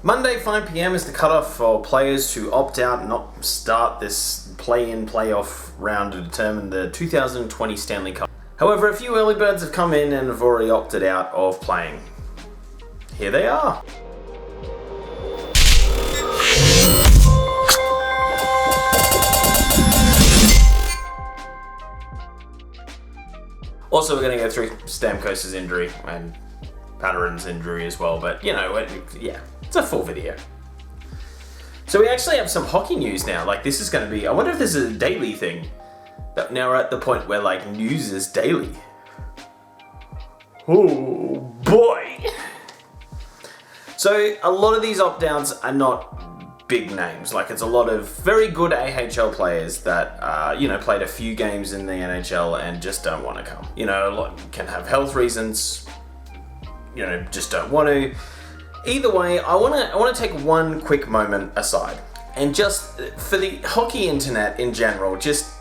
Monday, 5 p.m. is the cutoff for players to opt out and not start this play-in, play-off round to determine the 2020 Stanley Cup. However, a few early birds have come in and have already opted out of playing. Here they are. Also, we're going to go through Stamkos' injury and Patin's injury as well, but yeah, it's a full video. So we actually have some hockey news now. Like, this is going to be, I wonder if this is a daily thing. That now we're at the point where, like, news is daily. Oh boy. So a lot of these opt-outs are not big names. Like, it's a lot of very good AHL players that, played a few games in the NHL and just don't want to come. A lot can have health reasons, just don't want to. Either way, I want to take one quick moment aside. And just for the hockey internet in general, just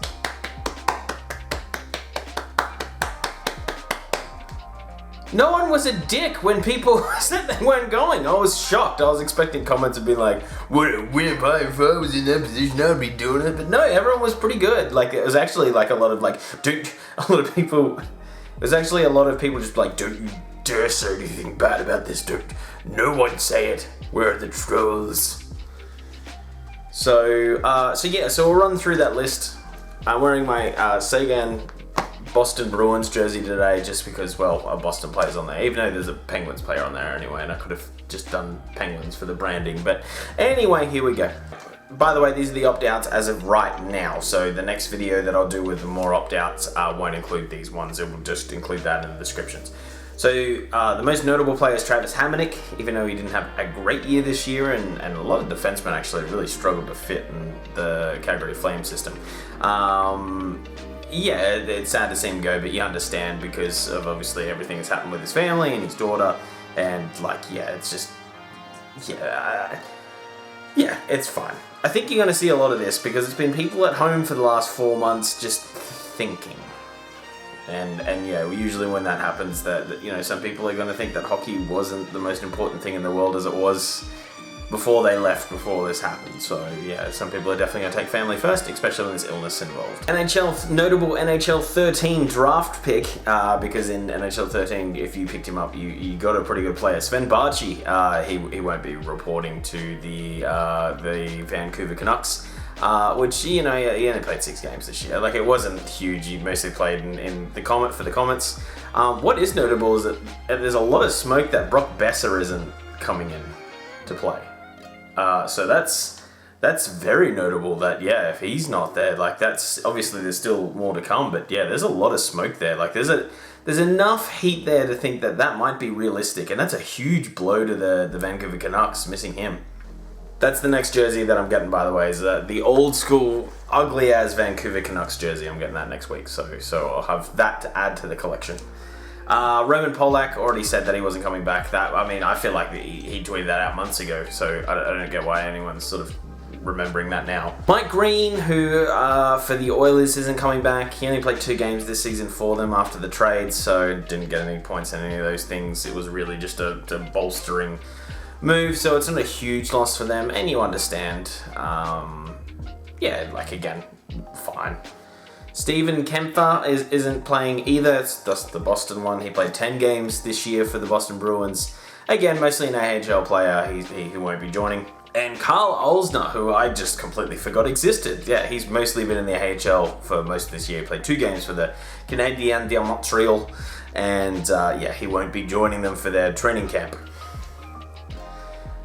no one was a dick when people said they weren't going. I was shocked. I was expecting comments to be like, if I was in that position, I'd be doing it. But no, everyone was pretty good. Like, it was actually like a lot of people, it was actually a lot of people just like, don't you dare say anything bad about this, dude. No one say it. We're the trolls. So we'll run through that list. I'm wearing my Sagan Boston Bruins jersey today just because, well, a Boston player's on there, even though there's a Penguins player on there anyway, and I could have just done Penguins for the branding. But anyway, here we go. By the way, these are the opt-outs as of right now, so the next video that I'll do with the more opt-outs won't include these ones. It will just include that in the descriptions. So the most notable player is Travis Hamonic, even though he didn't have a great year this year, and a lot of defensemen actually really struggled to fit in the Calgary Flames system. Yeah, it's sad to see him go, but you understand because of obviously everything that's happened with his family and his daughter, and it's just, it's fine. I think you're going to see a lot of this because it's been people at home for the last 4 months just thinking. And usually when that happens, that some people are going to think that hockey wasn't the most important thing in the world as it was before they left, before this happened. So yeah, some people are definitely going to take family first, especially when there's illness involved. Notable NHL 13 draft pick, because in NHL 13, if you picked him up, you got a pretty good player. Sven Barchi, he won't be reporting to the Vancouver Canucks. Which, he only played 6 games this year. Like, it wasn't huge. He mostly played in the for the Comets. What is notable is that there's a lot of smoke that Brock Besser isn't coming in to play. So that's very notable that, if he's not there, like, that's obviously there's still more to come, but there's a lot of smoke there. Like, there's enough heat there to think that might be realistic, and that's a huge blow to the Vancouver Canucks, missing him. That's the next jersey that I'm getting, by the way, is the old school, ugly as Vancouver Canucks jersey. I'm getting that next week, so I'll have that to add to the collection. Roman Polak already said that he wasn't coming back. I feel like he tweeted that out months ago, so I don't get why anyone's sort of remembering that now. Mike Green, who for the Oilers isn't coming back. He only played 2 games this season for them after the trade, so didn't get any points in any of those things. It was really just a bolstering move, so it's not a huge loss for them, and you understand. Again, fine. Steven Kempfer isn't playing either. It's just the Boston one. He played 10 games this year for the Boston Bruins. Again, mostly an AHL player. He won't be joining. And Carl Alzner, who I just completely forgot existed. Yeah, he's mostly been in the AHL for most of this year. He played 2 games for the Canadiens de Montreal, and he won't be joining them for their training camp.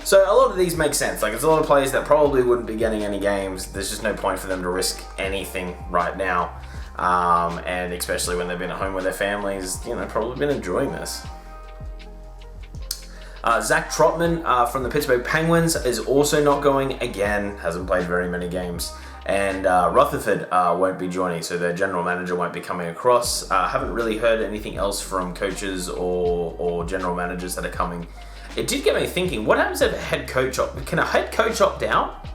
So a lot of these make sense. Like, it's a lot of players that probably wouldn't be getting any games. There's just no point for them to risk anything right now. And especially when they've been at home with their families, probably been enjoying this. Zach Trotman from the Pittsburgh Penguins is also not going. Again, hasn't played very many games. And Rutherford won't be joining, so their general manager won't be coming across. Haven't really heard anything else from coaches or general managers that are coming. It did get me thinking, what happens if a head coach can a head coach opt out?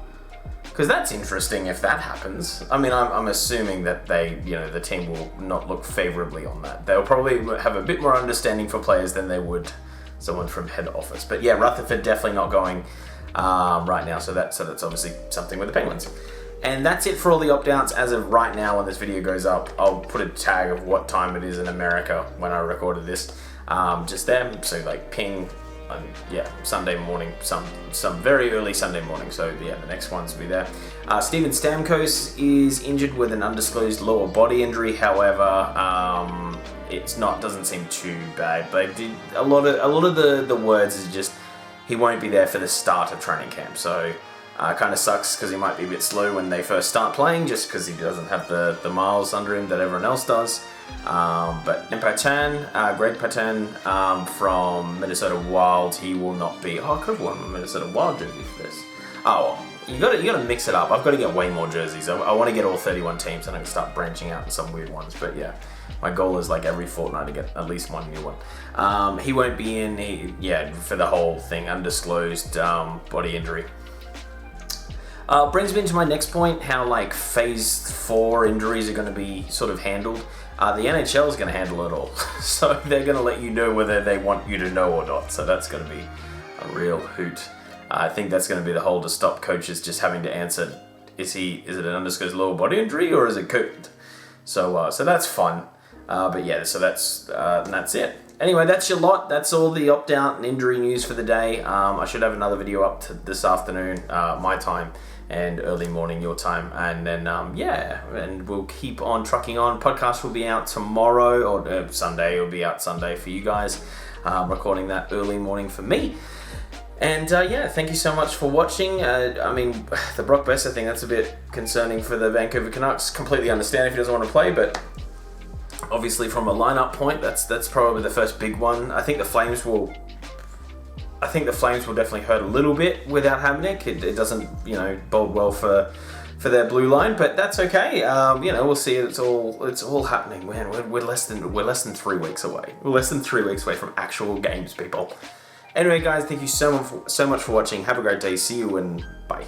Because that's interesting if that happens. I mean, I'm assuming that the team will not look favorably on that. They'll probably have a bit more understanding for players than they would someone from head office. But yeah, Rutherford definitely not going. right now. So that's obviously something with the Penguins. And that's it for all the opt-outs as of right now. When this video goes up, I'll put a tag of what time it is in America when I recorded this, just there. So like ping, yeah, Sunday morning, some very early Sunday morning. So yeah, the next ones will be there. Steven Stamkos is injured with an undisclosed lower body injury. However, doesn't seem too bad. But a lot of the words is just he won't be there for the start of training camp. So. Kind of sucks because he might be a bit slow when they first start playing, just because he doesn't have the miles under him that everyone else does. But Patin, Greg Patin from Minnesota Wild, he will not be. Oh, I could have worn a Minnesota Wild jersey for this. Oh, you got to mix it up. I've got to get way more jerseys. I want to get all 31 teams, and I can start branching out in some weird ones. But yeah, my goal is like every fortnight to get at least one new one. He won't be in. For the whole thing, undisclosed body injury. Brings me into my next point, how like phase 4 injuries are going to be sort of handled. The NHL is going to handle it all. So they're going to let you know whether they want you to know or not. So that's going to be a real hoot. I think that's going to be the whole to stop coaches just having to answer, is it an undisclosed lower body injury or is it COVID? So that's fun. But yeah, so that's it. Anyway, that's your lot. That's all the opt-out and injury news for the day. I should have another video up this afternoon, my time, and early morning your time. And then, and we'll keep on trucking on. Podcast will be out tomorrow, or Sunday. It'll be out Sunday for you guys. Recording that early morning for me. And thank you so much for watching. The Brock Besser thing, that's a bit concerning for the Vancouver Canucks. Completely understand if he doesn't want to play, but obviously from a lineup point, that's probably the first big one. I think the Flames will definitely hurt a little bit without Hamonic. It doesn't, bode well for their blue line, but that's okay. We'll see. It's all happening. Man, we're less than 3 weeks away. We're less than 3 weeks away from actual games, people. Anyway, guys, thank you so much for watching. Have a great day. See you and bye.